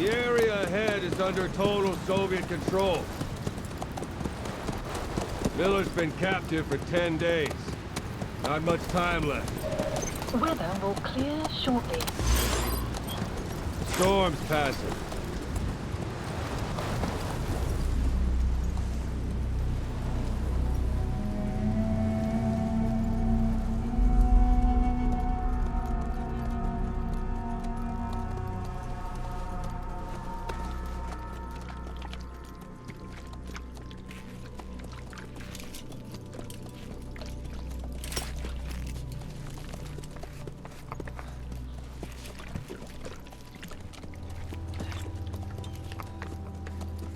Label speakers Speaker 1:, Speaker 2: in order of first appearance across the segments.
Speaker 1: The area ahead is under total Soviet control. Miller's been captive for 10 days. Not much time left.
Speaker 2: Weather will clear shortly.
Speaker 1: Storm's passing.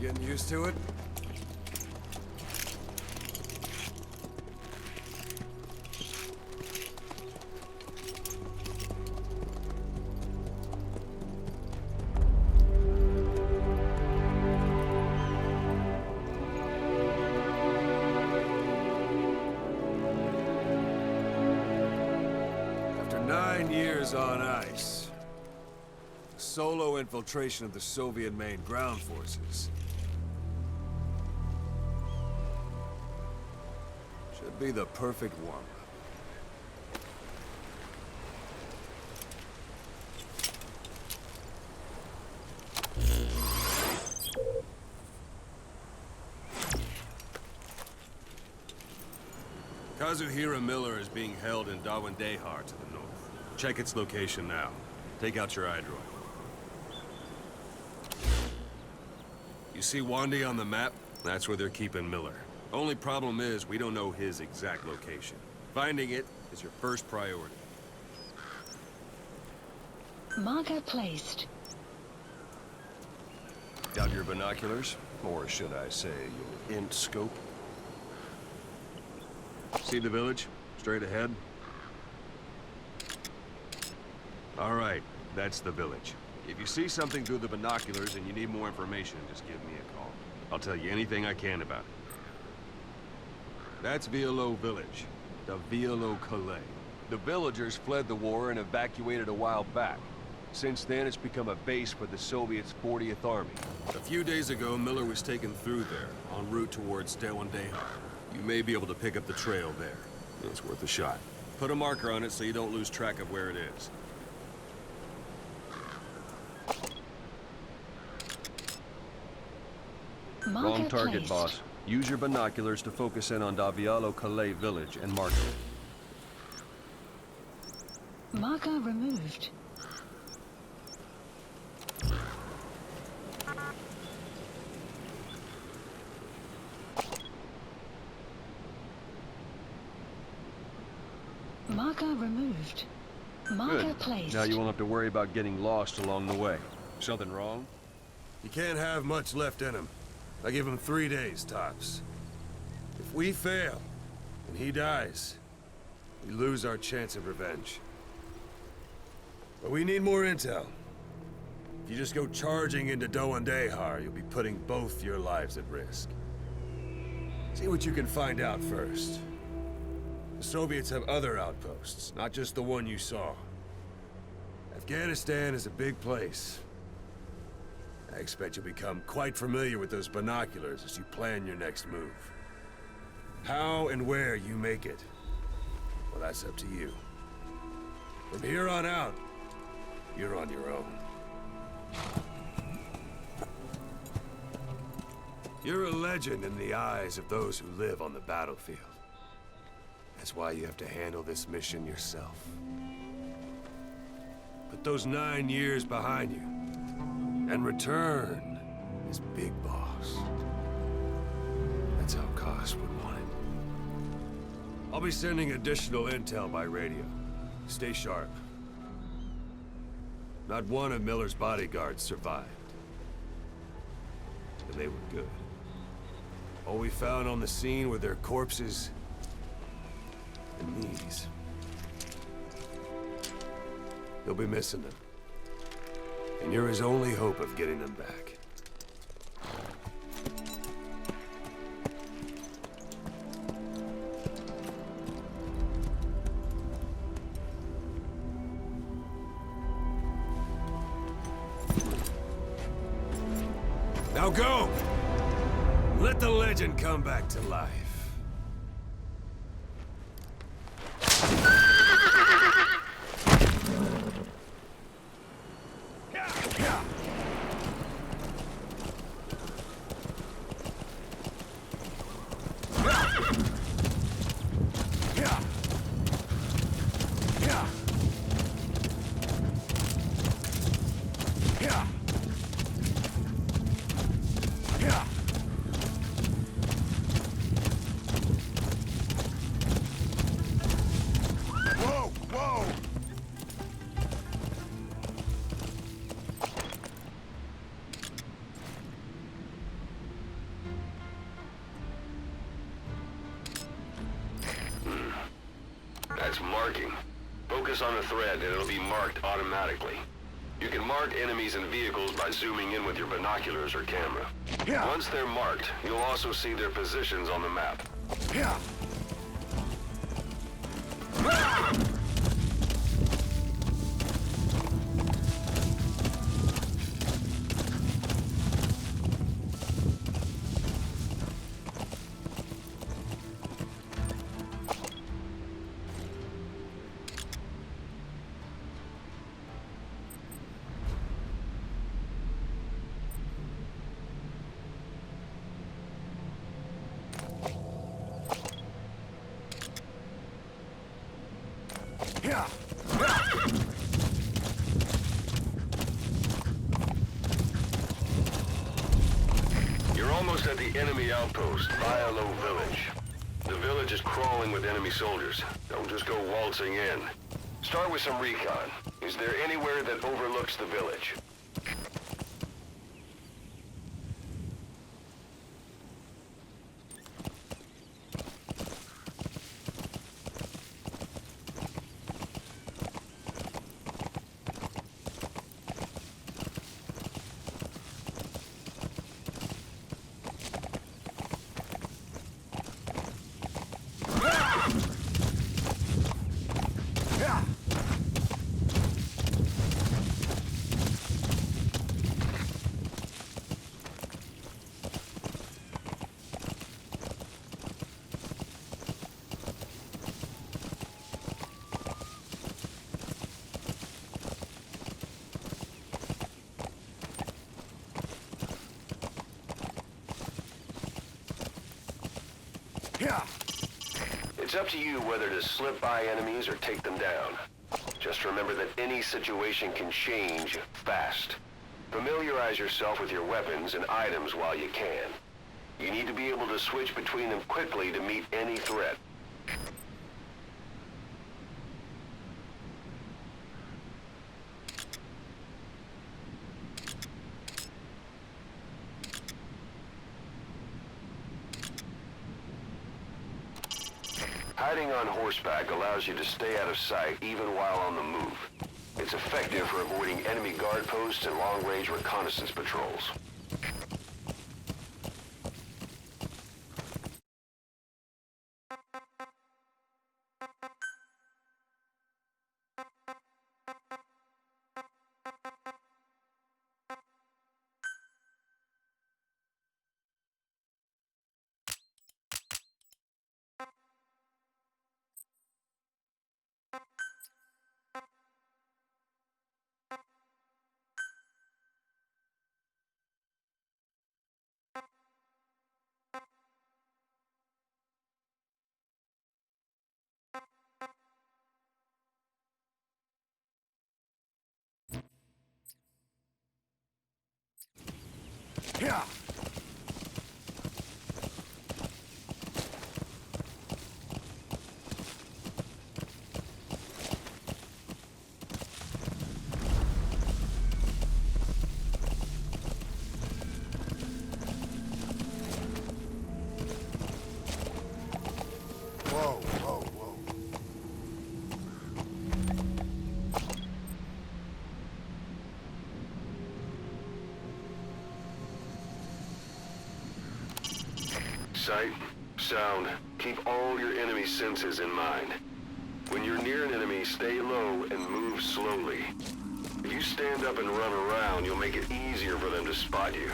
Speaker 3: Getting used to it? After 9 years on ice, solo infiltration of the Soviet main ground forces. Should be the perfect warm-up. Kazuhira Miller is being held in Dawandehar to the north. Check its location now. Take out your iDroid. You see Wandi on the map? That's where they're keeping Miller. Only problem is, we don't know his exact location. Finding it is your first priority.
Speaker 2: Marker placed.
Speaker 3: Got your binoculars? Or should I say, your int scope? See the village? Straight ahead? All right, that's the village. If you see something through the binoculars and you need more information, just give me a call. I'll tell you anything I can about it. That's Violo Village, the Violo Calais. The villagers fled the war and evacuated a while back. Since then, it's become a base for the Soviets' 40th Army. A few days ago, Miller was taken through there, en route towards Dawandehar. You may be able to pick up the trail there. It's worth a shot. Put a marker on it so you don't lose track of where it is.
Speaker 2: Marker
Speaker 3: Wrong target,
Speaker 2: placed.
Speaker 3: boss. Use your binoculars to focus in on Davialo Calais village and mark it.
Speaker 2: Marker removed. Marker removed. Marker
Speaker 3: Good.
Speaker 2: placed.
Speaker 3: Now you won't have to worry about getting lost along the way. Something wrong?
Speaker 4: He can't have much left in him. I give him 3 days, tops. If we fail, and he dies, we lose our chance of revenge. But we need more intel. If you just go charging into Dawandehar, you'll be putting both your lives at risk. See what you can find out first. The Soviets have other outposts, not just the one you saw. Afghanistan is a big place. I expect you'll become quite familiar with those binoculars as you plan your next move. How and where you make it, well, that's up to you. From here on out, you're on your own. You're a legend in the eyes of those who live on the battlefield. That's why you have to handle this mission yourself. Put those 9 years behind you, and return as Big Boss. That's how Koss would want it. I'll be sending additional intel by radio. Stay sharp. Not one of Miller's bodyguards survived. And they were good. All we found on the scene were their corpses and knees. You'll be missing them. And you're his only hope of getting them back. Now go! Let the legend come back to life.
Speaker 5: That's marking. Focus on the thread and it'll be marked automatically. You can mark enemies and vehicles by zooming in with your binoculars or camera. Once they're marked, you'll also see their positions on the map. You're almost at the enemy outpost, Violo Village. The village is crawling with enemy soldiers. Don't just go waltzing in. Start with some recon. Is there anywhere that overlooks the village? It's up to you whether to slip by enemies or take them down. Just remember that any situation can change fast. Familiarize yourself with your weapons and items while you can. You need to be able to switch between them quickly to meet any threat. Hiding on horseback allows you to stay out of sight even while on the move. It's effective for avoiding enemy guard posts and long-range reconnaissance patrols.
Speaker 4: Yeah. Whoa, whoa, whoa.
Speaker 5: Sight, sound, keep all your enemy senses in mind. When you're near an enemy, stay low and move slowly. If you stand up and run around, you'll make it easier for them to spot you.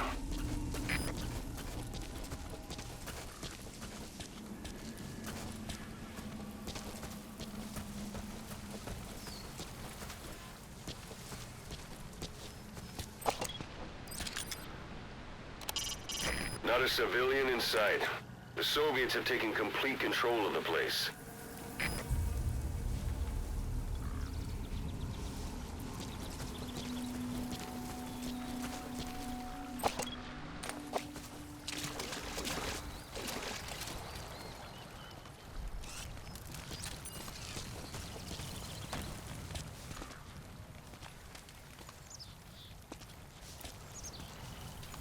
Speaker 5: Not a civilian in sight. The Soviets have taken complete control of the place.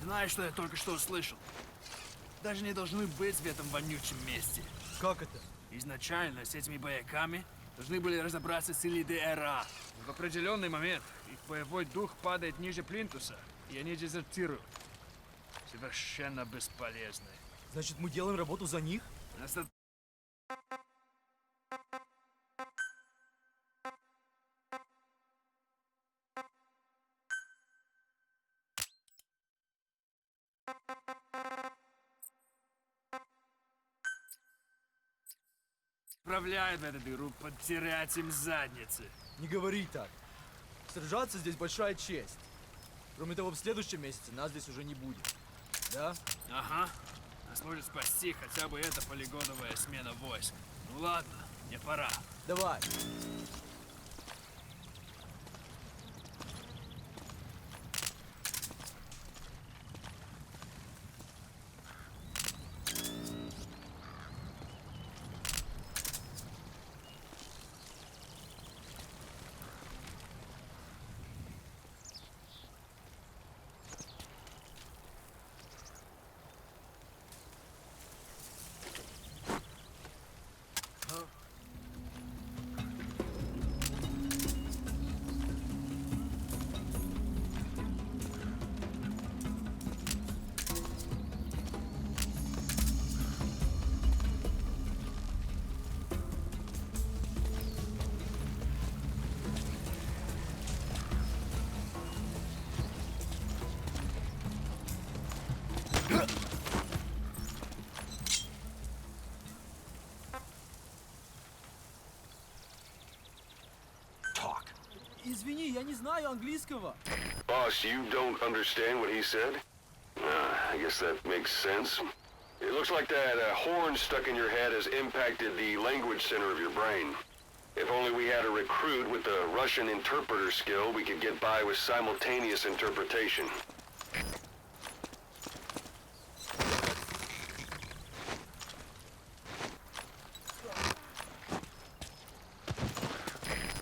Speaker 6: Знаешь, что я только что услышал? Даже не должны быть в этом вонючем месте.
Speaker 7: Как это?
Speaker 6: Изначально с этими бояками должны были разобраться силы ДРА. В определенный момент их боевой дух падает ниже плинтуса, и они дезертируют. Совершенно бесполезны.
Speaker 7: Значит, мы делаем работу за них?
Speaker 6: Отправляют в эту дыру подтирать им задницы.
Speaker 7: Не говори так. Сражаться здесь большая честь. Кроме того, в следующем месяце нас здесь уже не будет. Да?
Speaker 6: Ага. Нас может спасти хотя бы эта полигоновая смена войск. Ну ладно, мне пора.
Speaker 7: Давай. Извини, я не знаю английского.
Speaker 5: Boss, you don't understand what he said? I guess that makes sense. It looks like that horn stuck in your head has impacted the language center of your brain. If only we had a recruit with the Russian interpreter skill, we could get by with simultaneous interpretation.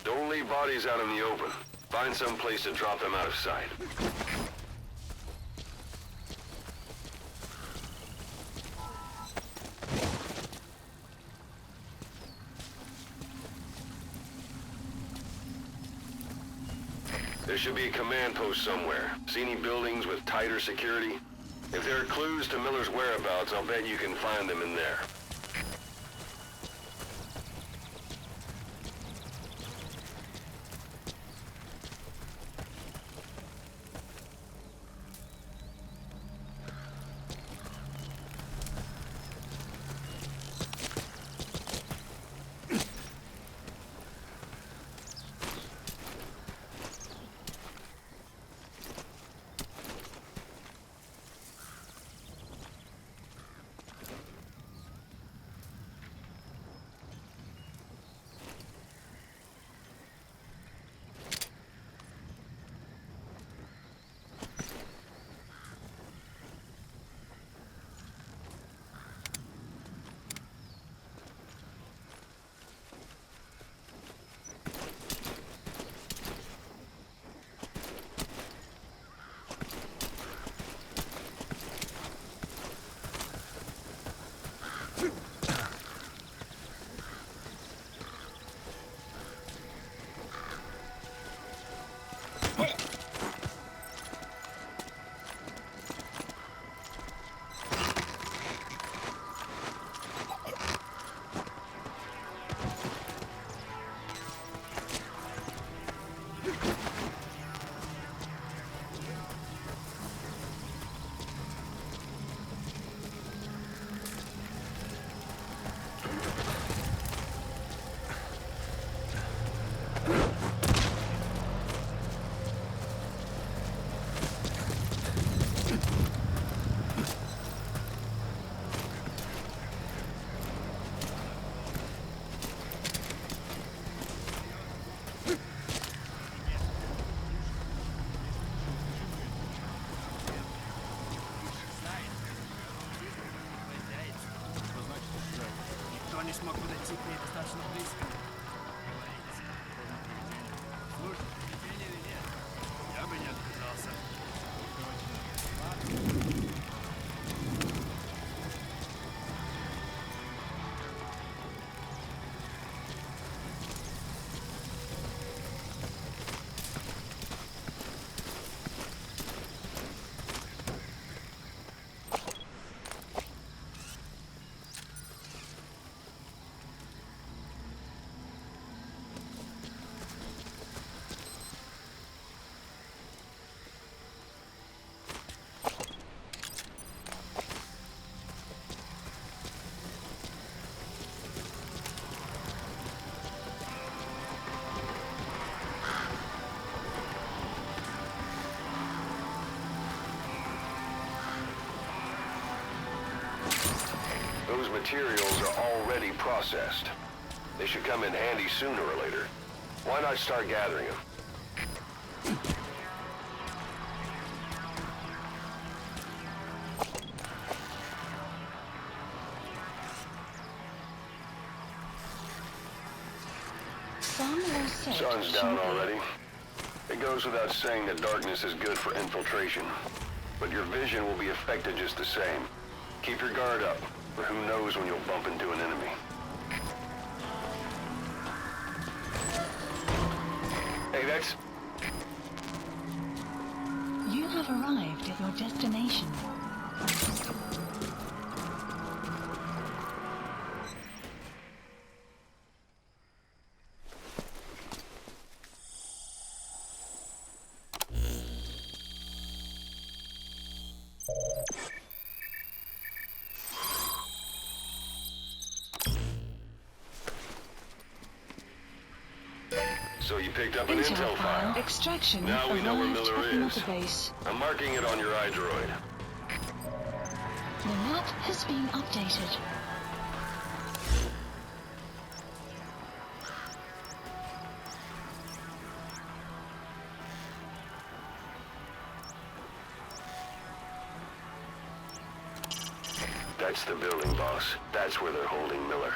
Speaker 5: Don't leave bodies out in the open. Find some place to drop them out of sight. There should be a command post somewhere. See any buildings with tighter security? If there are clues to Miller's whereabouts, I'll bet you can find them in there.
Speaker 6: не смог подойти к ней достаточно близко. Говорится, можно привидение. Слушай, привидение или нет, я бы не отказался.
Speaker 5: Those materials are already processed. They should come in handy sooner or later. Why not start gathering them?
Speaker 2: Sun will set.
Speaker 5: Sun's down
Speaker 2: shortly.
Speaker 5: already. It goes without saying that darkness is good for infiltration. But your vision will be affected just the same. Keep your guard up, for who knows when you'll bump into an enemy. Hey, that's...
Speaker 2: You have arrived at your destination.
Speaker 5: So you picked up an intel file.
Speaker 2: Extraction.
Speaker 5: Now we know where
Speaker 2: arrived
Speaker 5: Miller
Speaker 2: at the
Speaker 5: is.
Speaker 2: base.
Speaker 5: I'm marking it on your iDroid.
Speaker 2: The map has been updated.
Speaker 5: That's the building, boss. That's where they're holding Miller.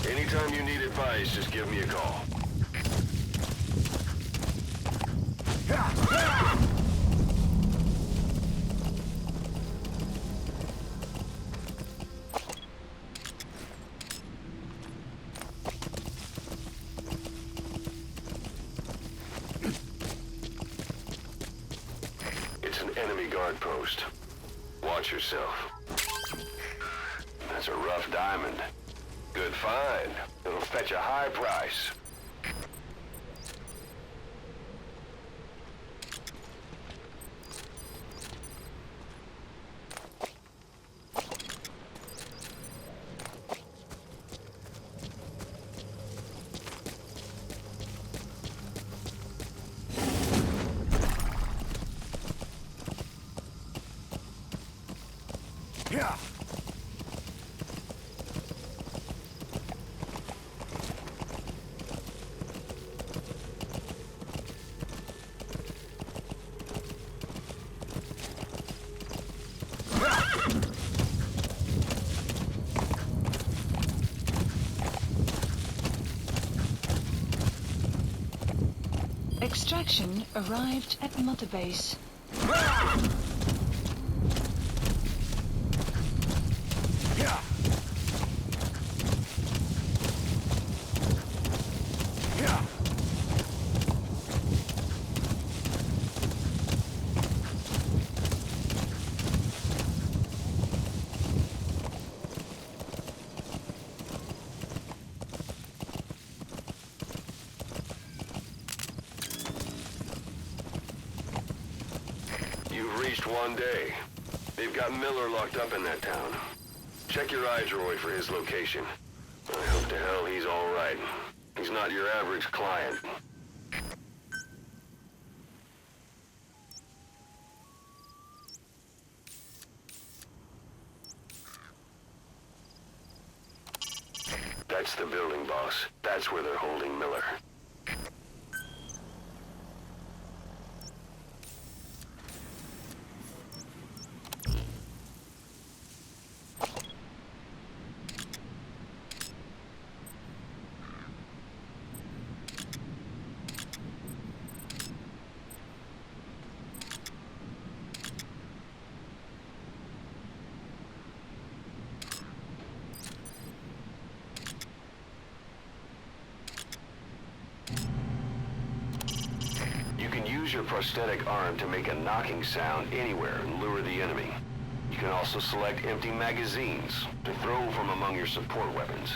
Speaker 5: Anytime you need advice, just give me a call. It's an enemy guard post. Watch yourself. That's a rough diamond. Good find. It'll fetch a high price.
Speaker 2: Extraction arrived at Mother Base.
Speaker 5: You've reached one day. They've got Miller locked up in that town. Check your iDroid for his location. I hope to hell he's all right. He's not your average client. That's the building, boss. That's where they're holding Miller. Use your prosthetic arm to make a knocking sound anywhere and lure the enemy. You can also select empty magazines to throw from among your support weapons.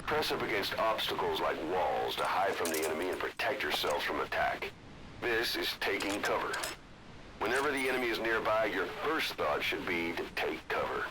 Speaker 5: Press up against obstacles like walls to hide from the enemy and protect yourselves from attack. This is taking cover. Whenever the enemy is nearby, your first thought should be to take cover.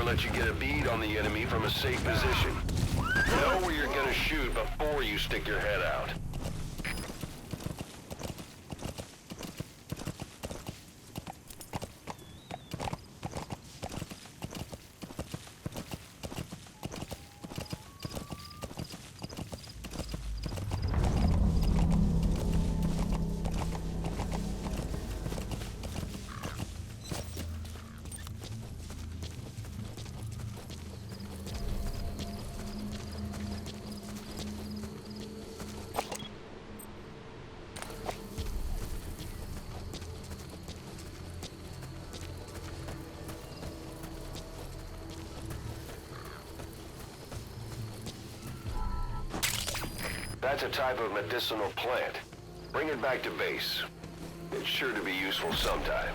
Speaker 5: Let you get a bead on the enemy from a safe position. Know where you're gonna shoot before you stick your head out. That's a type of medicinal plant. Bring it back to base. It's sure to be useful sometime.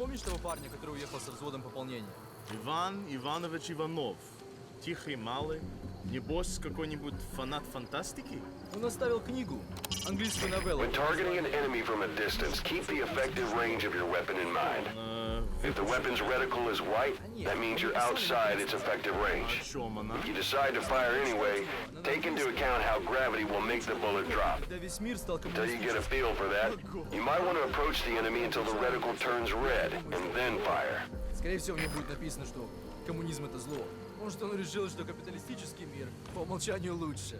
Speaker 7: помнишь того парня, который уехал со взводом пополнения?
Speaker 8: Иван Иванович Иванов. Тихий, малый. Небось, какой-нибудь фанат фантастики?
Speaker 7: Он оставил книгу, английскую новеллу.
Speaker 5: When targeting an enemy from a distance, keep the effective range of your weapon in mind. If the weapon's reticle is white, that means you're outside its effective range. If you decide to fire anyway, take into account how gravity will make the bullet drop.
Speaker 7: Когда весь мир стал
Speaker 5: Until you get a
Speaker 7: коммунистическим.
Speaker 5: feel for that, you might want to approach the enemy until the reticle turns red, and then fire.
Speaker 7: Скорее всего, мне будет написано, что коммунизм это зло. Может, он решил, что капиталистический мир по умолчанию лучше.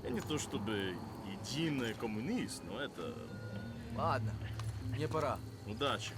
Speaker 8: Я не то чтобы единый коммунист, но это...
Speaker 7: Ладно, мне пора.
Speaker 8: Удачи.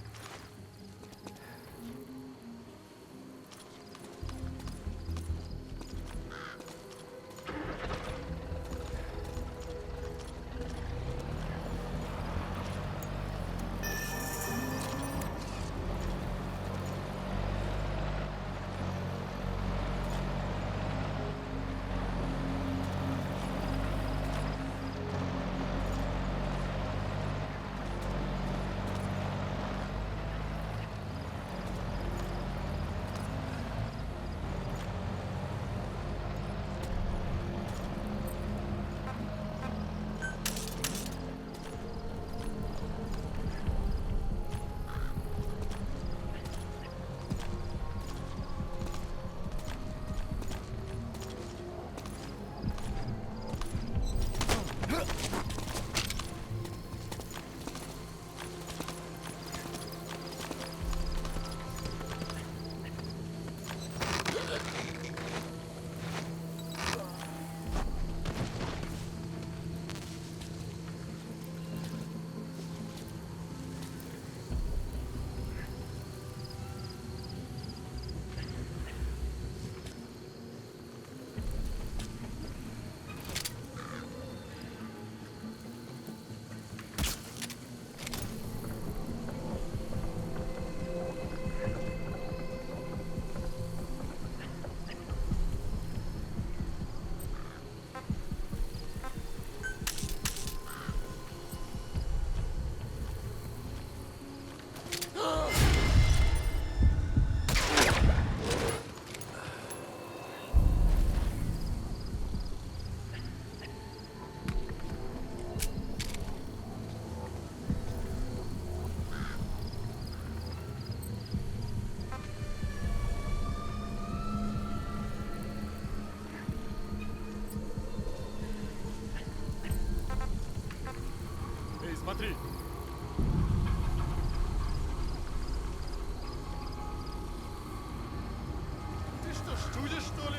Speaker 1: Смотри!
Speaker 8: Ты что, чудишь, что ли?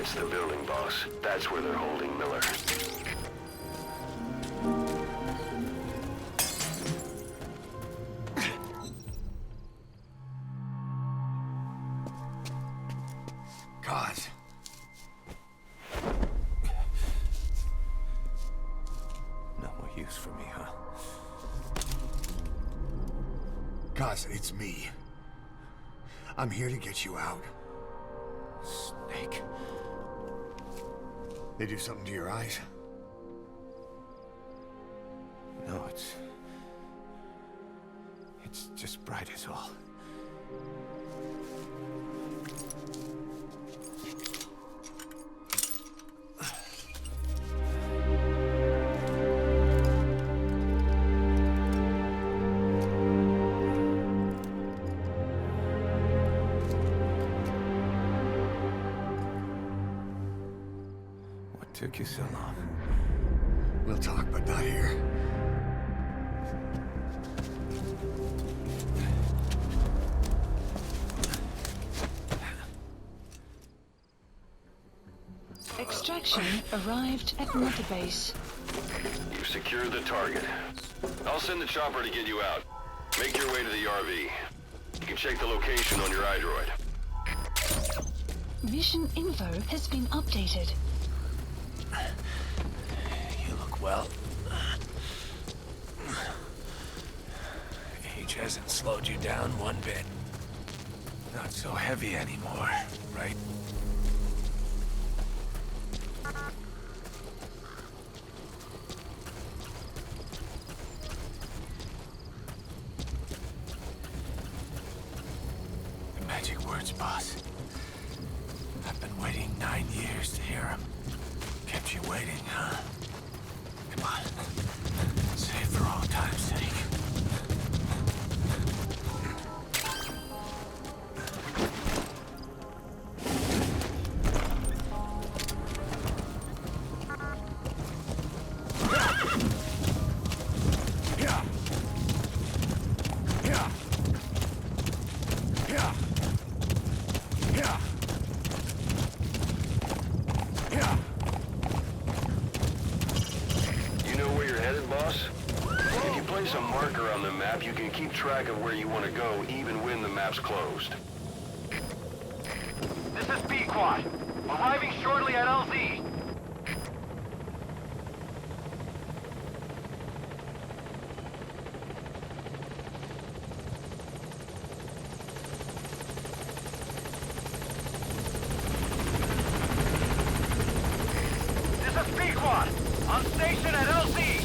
Speaker 5: That's the building, boss. That's where they're holding Miller.
Speaker 9: God. No more use for me, huh?
Speaker 10: Gaza, it's me. I'm here to get you out. Snake. They do something to your eyes?
Speaker 9: No, it's just bright as all. Took you so long.
Speaker 10: We'll talk, but not here.
Speaker 2: Extraction arrived at Mother Base.
Speaker 5: You've secured the target. I'll send the chopper to get you out. Make your way to the RV. You can check the location on your iDroid.
Speaker 2: Mission info has been updated.
Speaker 9: You look well. Age hasn't slowed you down one bit. Not so heavy anymore, right? The magic words, boss. I've been waiting 9 years to hear them. Kept you waiting, huh? Come on. Save for all time's sake.
Speaker 5: You can keep track of where you want to go even when the map's closed.
Speaker 11: This is B-Quad. Arriving shortly at LZ. This is B-Quad. On station at LZ.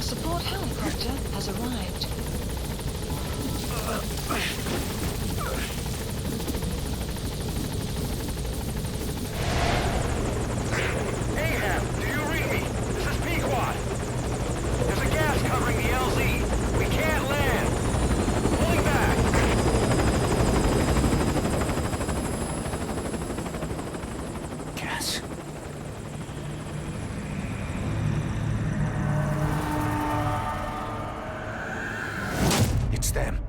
Speaker 2: Support helicopter has arrived.
Speaker 11: Ahab, do you read me? This is P-Quad. There's a gas covering the LZ. We can't land. Pulling back.
Speaker 9: Gas. It's them.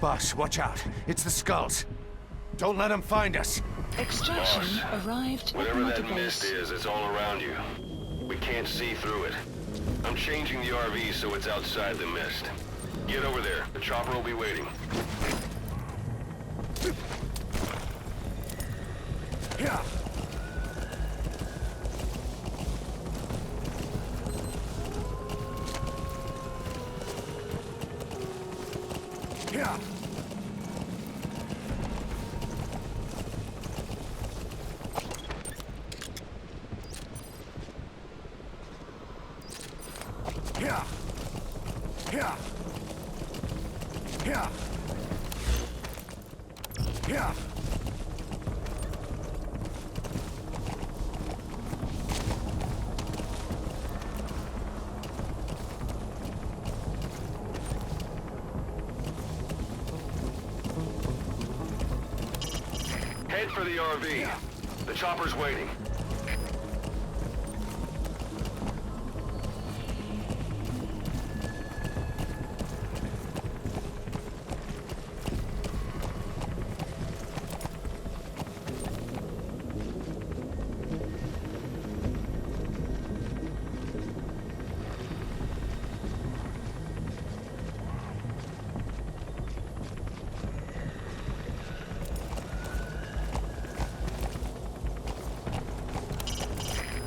Speaker 9: Boss, watch out. It's the skulls. Don't let them find us.
Speaker 2: Extraction
Speaker 5: Boss,
Speaker 2: arrived at
Speaker 5: whatever
Speaker 2: Mother
Speaker 5: that mist
Speaker 2: Base.
Speaker 5: is, it's all around you. We can't see through it. I'm changing the RV so it's outside the mist. Get over there. The chopper will be waiting.
Speaker 10: Yeah. Yeah. Yeah. Yeah. Yeah. Yeah.
Speaker 5: Head for the RV. The chopper's waiting.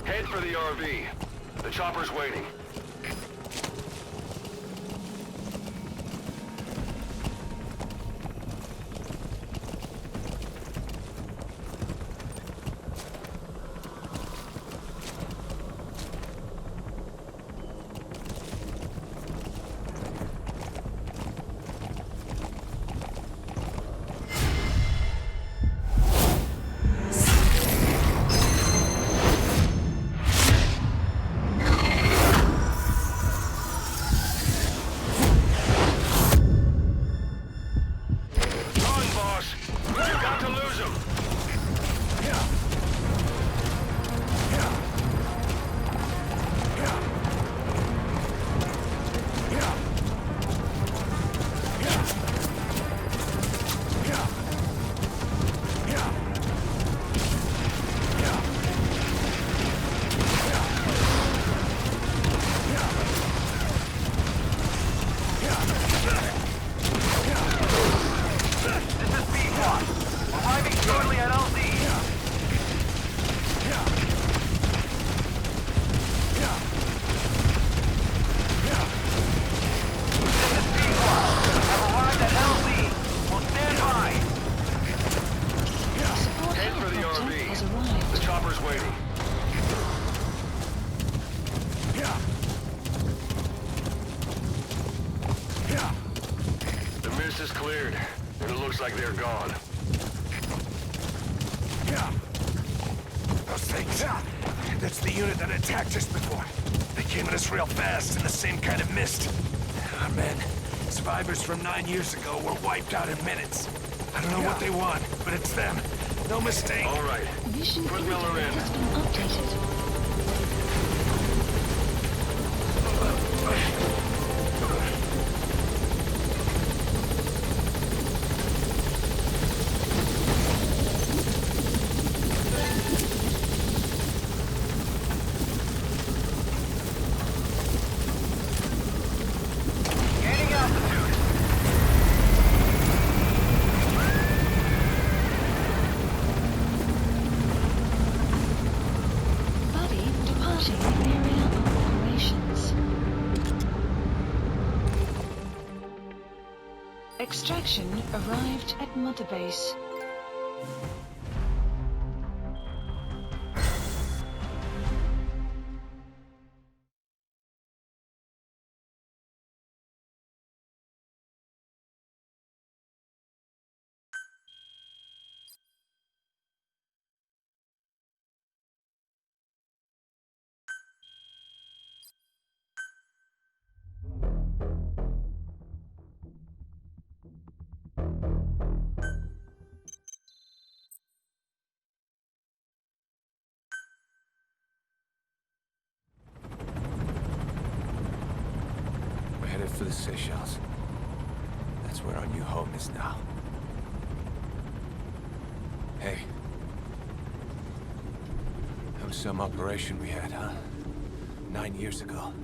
Speaker 5: Head for the RV. The chopper's waiting. Is cleared, and it looks like they're gone.
Speaker 10: Those things. That's the unit that attacked us before. They came at us real fast in the same kind of mist. Our men, survivors from 9 years ago, were wiped out in minutes. I don't know what they want, but it's them. No mistake.
Speaker 5: All right.
Speaker 2: Mission
Speaker 5: Put Miller in.
Speaker 2: has been updated. Extraction arrived at Mother Base.
Speaker 9: For the Seychelles. That's where our new home is now. Hey. That was some operation we had, huh? 9 years ago.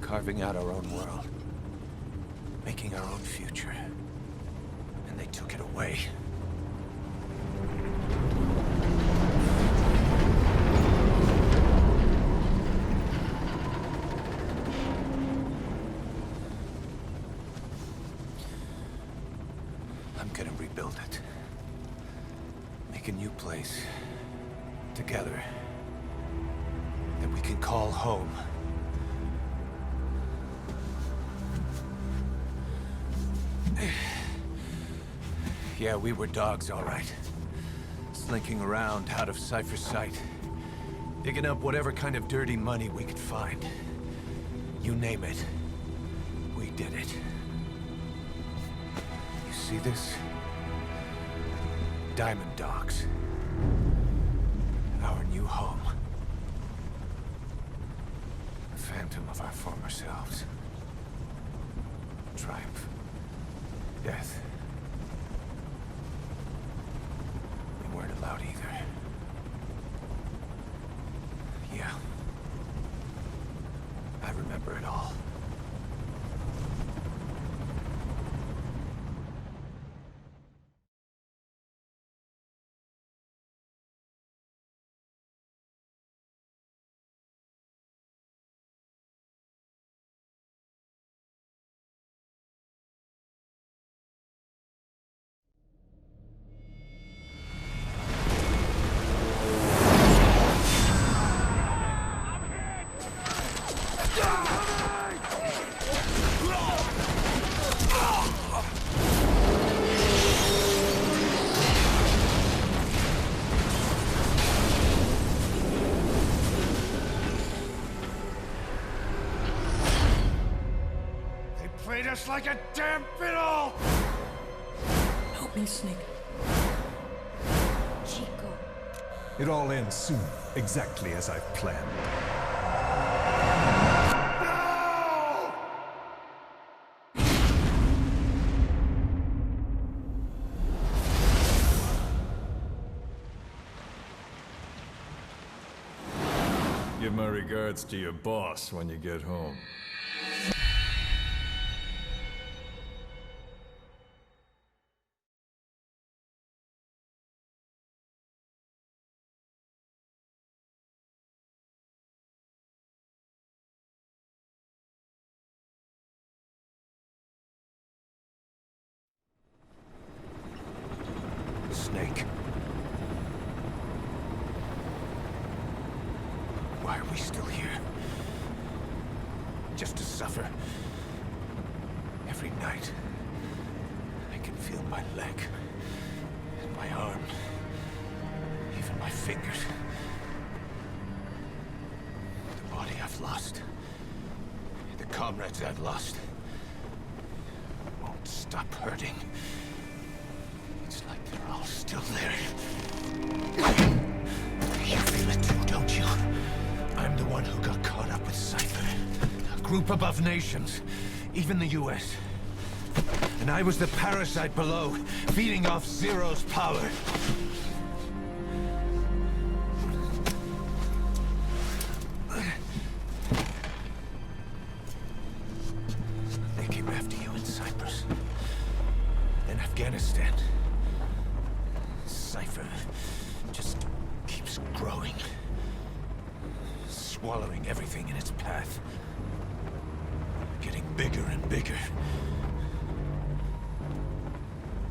Speaker 9: Carving out our own world. Making our own future. And they took it away. Build it. Make a new place. Together. That we can call home. Yeah, we were dogs, all right. Slinking around out of Cypher's sight. Digging up whatever kind of dirty money we could find. You name it. We did it. You see this?
Speaker 10: Diamond Docks. Our new home. The phantom of our former selves. Triumph. Death. We weren't allowed either. Yeah. I remember it all. Played us like a damn fiddle!
Speaker 2: Help me, Snake. Chico.
Speaker 12: It all ends soon, exactly as I've planned.
Speaker 1: Give my regards to your boss when you get home.
Speaker 10: Snake. Why are we still here? Just to suffer. Every night, I can feel my leg, and my arm, even my fingers. The body I've lost, the comrades I've lost, won't stop hurting. It's like they're all still there. You feel it too, don't you? I'm the one who got caught up with Cypher. A group above nations, even the US. And I was the parasite below, feeding off Zero's power. They came after you in Cyprus. In Afghanistan. Cypher just keeps growing. Swallowing everything in its path. Getting bigger and bigger.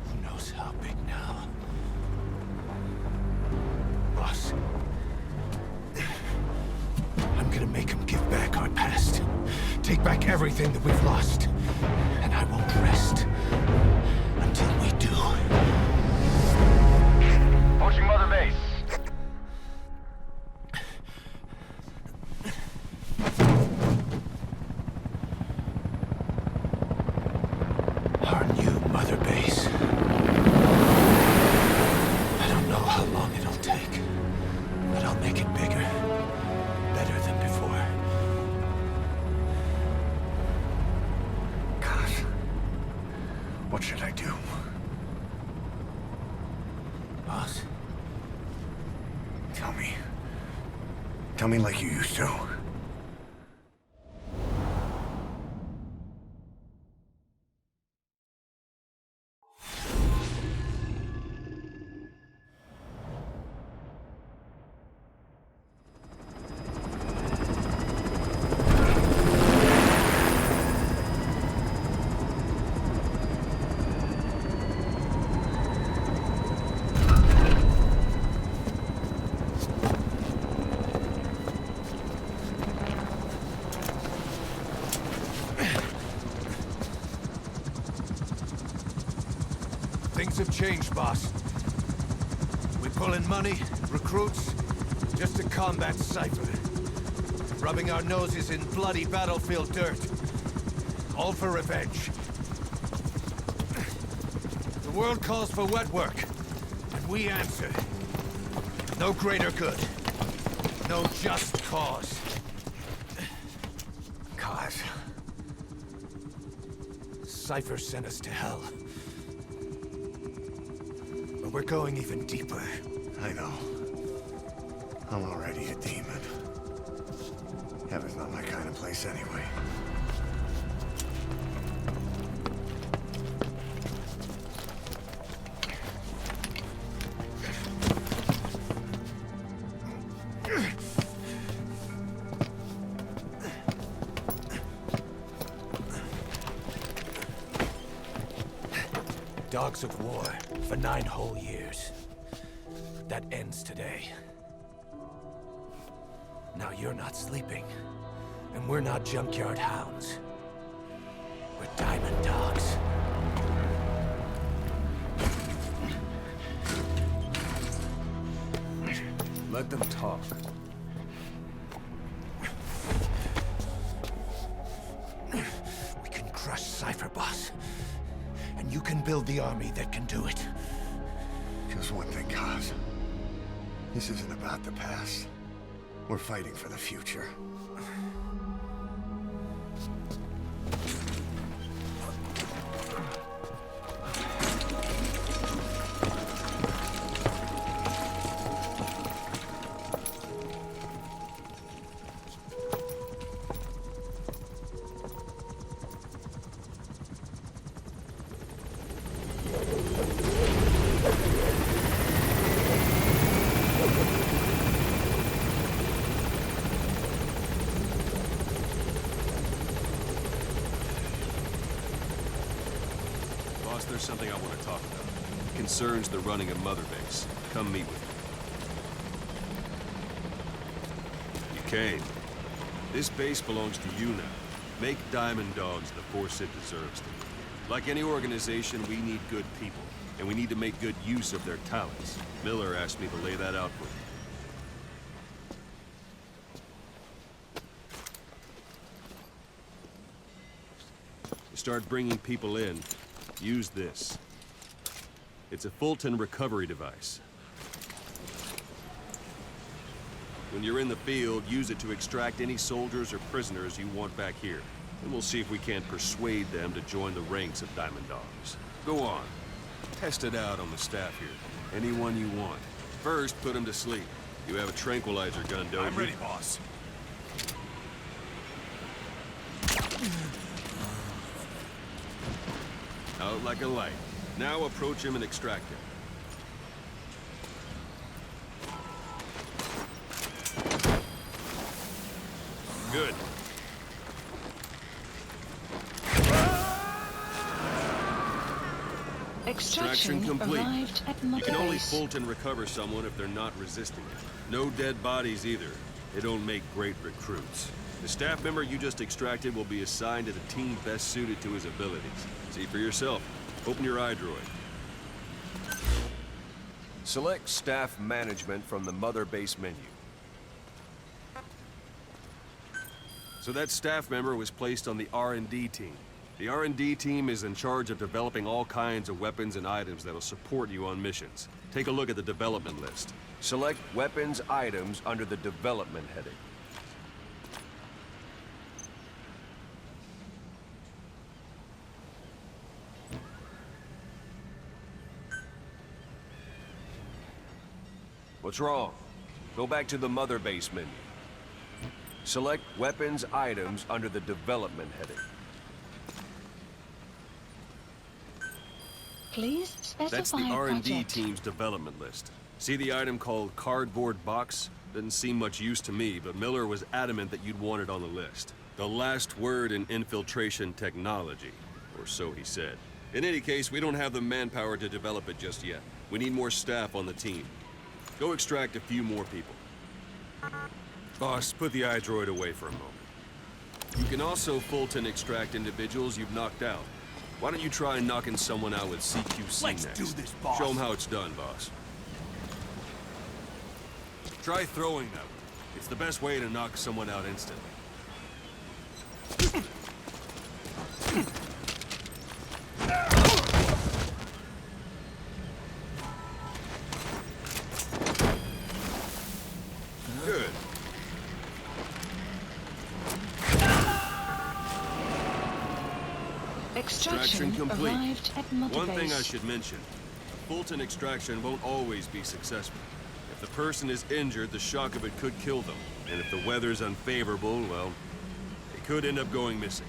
Speaker 10: Who knows how big now? Boss. I'm gonna make him give back our past. Take back everything that we've lost. And I won't rest until we do.
Speaker 11: Approaching Mother Base.
Speaker 10: Our new Mother Base. I don't know how long it'll take, but I'll make it bigger. Better than before.
Speaker 12: Gosh. What should I do?
Speaker 10: Boss?
Speaker 12: Tell me. Tell me like you used to.
Speaker 10: Things have changed, boss. We pull in money, recruits, just to combat Cypher. Rubbing our noses in bloody battlefield dirt. All for revenge. The world calls for wet work, and And we answered. No greater good. No just cause. Cause. Cypher sent us to hell. But we're going even deeper.
Speaker 9: I know. I'm already a demon. Heaven's not my kind of place anyway.
Speaker 10: Dogs of war for 9 whole years. That ends today. Now you're not sleeping, and we're not junkyard hounds. We're diamond dogs.
Speaker 3: Let them talk.
Speaker 10: We can crush Cypher, boss. And you can build the army that can do it.
Speaker 9: Just one thing, Kaz. This isn't about the past. We're fighting for the future.
Speaker 3: There's something I want to talk about. It concerns the running of Mother Base. Come meet with me. You came. This base belongs to you now. Make Diamond Dogs the force it deserves to be. Like any organization, we need good people, and we need to make good use of their talents. Miller asked me to lay that out for you. To start bringing people in, use this. It's a Fulton recovery device. When you're in the field, use it to extract any soldiers or prisoners you want back here. And we'll see if we can't persuade them to join the ranks of Diamond Dogs. Go on. Test it out on the staff here. Anyone you want. First, put them to sleep. You have a tranquilizer gun, don't you?
Speaker 10: I'm ready, boss.
Speaker 3: Out like a light. Now approach him and extract him. Good.
Speaker 2: Extraction
Speaker 3: complete.
Speaker 2: arrived at
Speaker 3: You
Speaker 2: Mother
Speaker 3: can only
Speaker 2: Base.
Speaker 3: Fulton recover someone if they're not resisting it. No dead bodies either. They don't make great recruits. The staff member you just extracted will be assigned to the team best suited to his abilities. See for yourself. Open your iDroid. Select Staff Management from the Mother Base menu. So that staff member was placed on the R&D team. The R&D team is in charge of developing all kinds of weapons and items that'll support you on missions. Take a look at the development list. Select Weapons Items under the Development heading. What's wrong? Go back to the Mother Base menu. Select Weapons Items under the Development heading.
Speaker 2: Please specify
Speaker 3: That's the R&D
Speaker 2: project.
Speaker 3: team's development list. See the item called Cardboard Box? Doesn't seem much use to me, but Miller was adamant that you'd want it on the list. The last word in infiltration technology, or so he said. In any case, we don't have the manpower to develop it just yet. We need more staff on the team. Go extract a few more people. Boss, put the iDroid away for a moment. You can also Fulton extract individuals you've knocked out. Why don't you try knocking someone out with CQC
Speaker 10: Let's
Speaker 3: next?
Speaker 10: do this, boss.
Speaker 3: Show them how it's done, boss. Try throwing them. It's the best way to knock someone out instantly. Extraction complete.
Speaker 2: Arrived at Mother
Speaker 3: One thing I
Speaker 2: Base.
Speaker 3: should mention. A Fulton extraction won't always be successful. If the person is injured, the shock of it could kill them. And if the weather's unfavorable, well, they could end up going missing.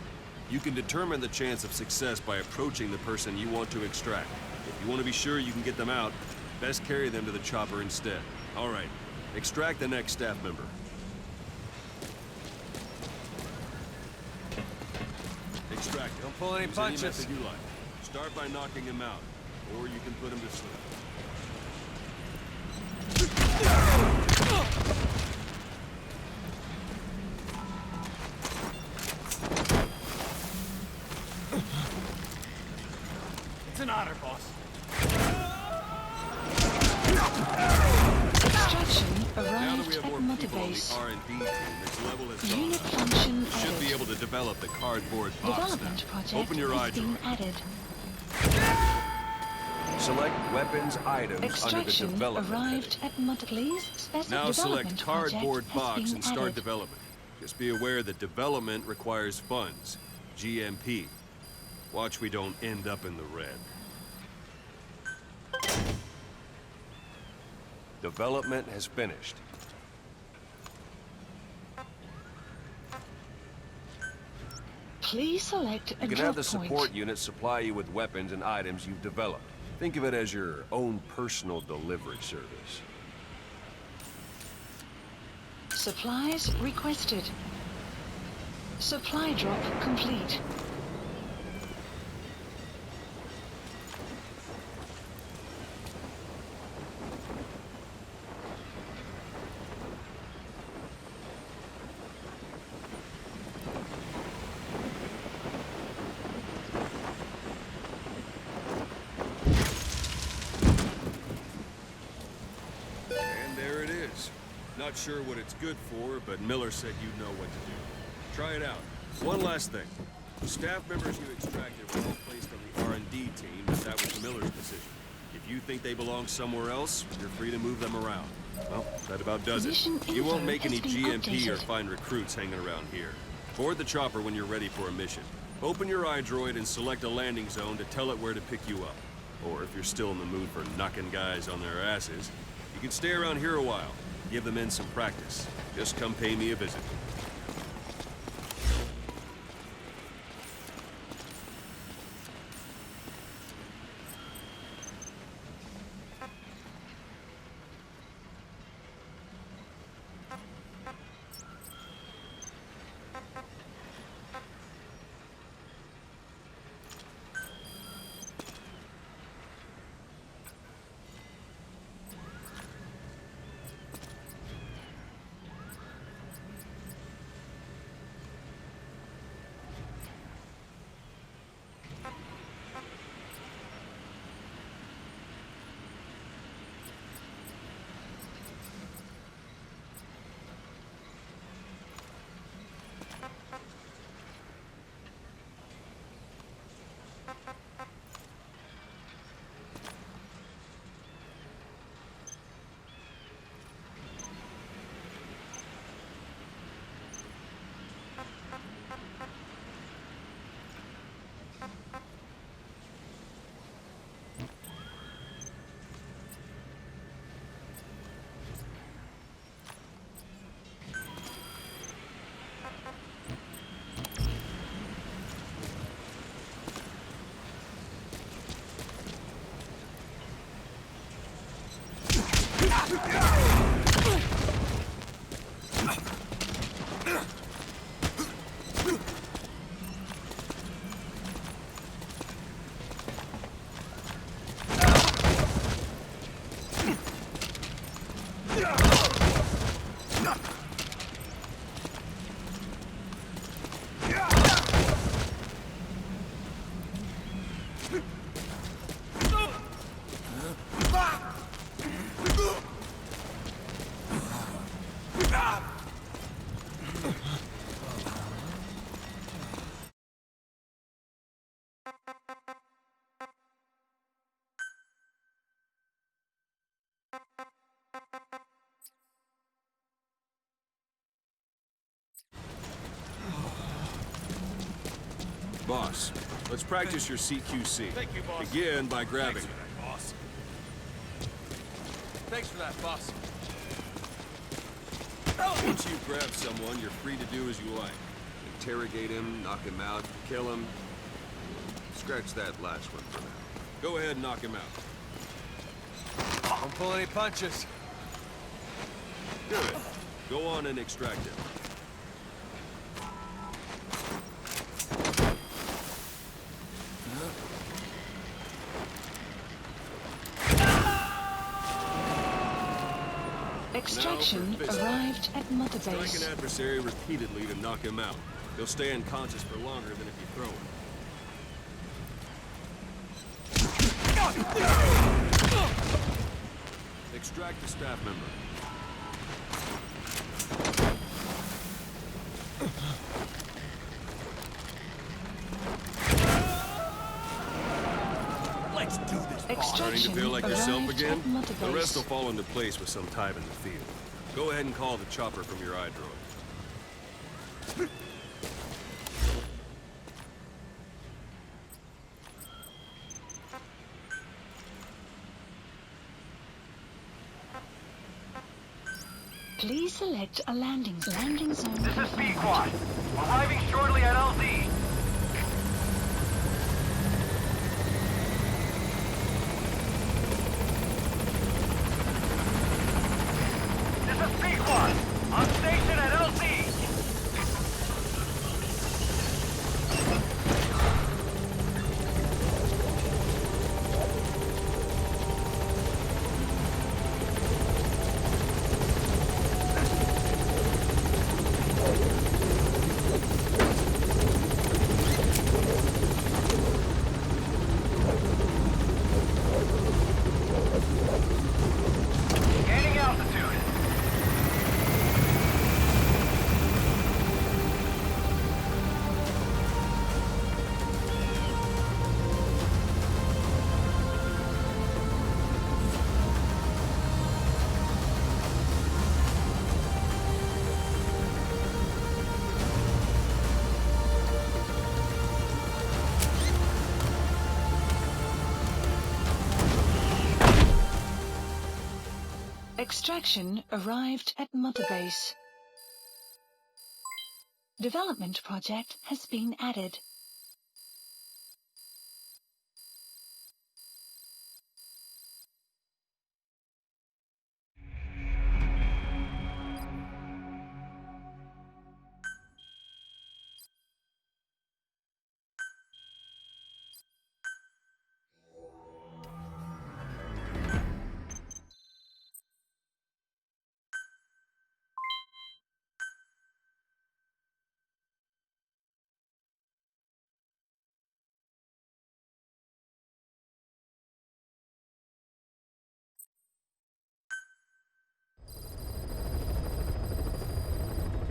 Speaker 3: You can determine the chance of success by approaching the person you want to extract. If you want to be sure you can get them out, best carry them to the chopper instead. All right, extract the next staff member. Extract him.
Speaker 6: Don't pull any
Speaker 3: Use
Speaker 6: punches.
Speaker 3: Any method you like. Start by knocking him out, or you can put him to sleep.
Speaker 6: It's an honor, boss.
Speaker 2: Extraction
Speaker 3: Now that
Speaker 2: arrived
Speaker 3: we have
Speaker 2: at
Speaker 3: more
Speaker 2: Mother
Speaker 3: people on the
Speaker 2: Base.
Speaker 3: R&D team, its level has gone
Speaker 2: Unit
Speaker 3: up.
Speaker 2: function
Speaker 3: You should be
Speaker 2: added.
Speaker 3: able to develop the cardboard box
Speaker 2: Development
Speaker 3: now.
Speaker 2: project
Speaker 3: Open your eye
Speaker 2: has been
Speaker 3: drawer.
Speaker 2: added.
Speaker 5: Select weapons items under the
Speaker 2: Extraction
Speaker 5: development
Speaker 2: arrived
Speaker 5: heading.
Speaker 2: at Mother Base.
Speaker 3: Now select
Speaker 2: Development
Speaker 3: cardboard
Speaker 2: project has
Speaker 3: box
Speaker 2: been
Speaker 3: and start
Speaker 2: added.
Speaker 3: development. Just be aware that development requires funds. GMP. Watch we don't end up in the red.
Speaker 5: Development has finished.
Speaker 2: Please select a
Speaker 5: You can
Speaker 2: drop
Speaker 5: have the
Speaker 2: point.
Speaker 5: support unit supply you with weapons and items you've developed. Think of it as your own personal delivery service.
Speaker 2: Supplies requested. Supply drop complete.
Speaker 3: And there it is. Not sure what it's good for, but Miller said you'd know what to do. Try it out. One last thing. Staff members you extracted were all placed on the R&D team, but that was Miller's decision. If you think they belong somewhere else, you're free to move them around. Well, that about does it.
Speaker 2: Mission
Speaker 3: You won't
Speaker 2: info
Speaker 3: make any
Speaker 2: has been
Speaker 3: GMP or
Speaker 2: updated.
Speaker 3: find recruits hanging around here. Board the chopper when you're ready for a mission. Open your iDroid and select a landing zone to tell it where to pick you up. Or if you're still in the mood for knocking guys on their asses, you can stay around here a while. Give the men some practice. Just come pay me a visit. Boss, Let's practice your CQC.
Speaker 6: Thank you, boss.
Speaker 3: Begin by grabbing.
Speaker 6: Thanks for that, boss.
Speaker 3: Once you grab someone, you're free to do as you like. Interrogate him, knock him out, kill him. Scratch that last one for now. Go ahead and knock him out.
Speaker 6: Don't pull any punches.
Speaker 3: Good. Go on and extract him.
Speaker 2: Extraction arrived at Mother
Speaker 3: Strike
Speaker 2: Base.
Speaker 3: an adversary repeatedly to knock him out. He'll stay unconscious for longer than if you throw him. Extract the staff member.
Speaker 10: Let's do this,
Speaker 3: Starting to
Speaker 2: Extraction
Speaker 3: feel like yourself
Speaker 2: arrived
Speaker 3: again?
Speaker 2: at Mother
Speaker 3: The rest will
Speaker 2: Base.
Speaker 3: fall into place with some time in the field. Go ahead and call the chopper from your iDroid.
Speaker 2: Please select a landing zone.
Speaker 11: This is B-Quad. Arriving shortly at LZ. This is B-Quad. On station at LZ. Gaining altitude.
Speaker 2: Extraction arrived at Mother Base. Development project has been added.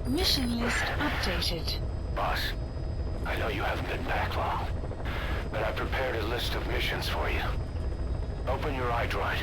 Speaker 2: Mission list updated.
Speaker 5: Boss, I know you haven't been back long, but I prepared a list of missions for you. Open your iDroid.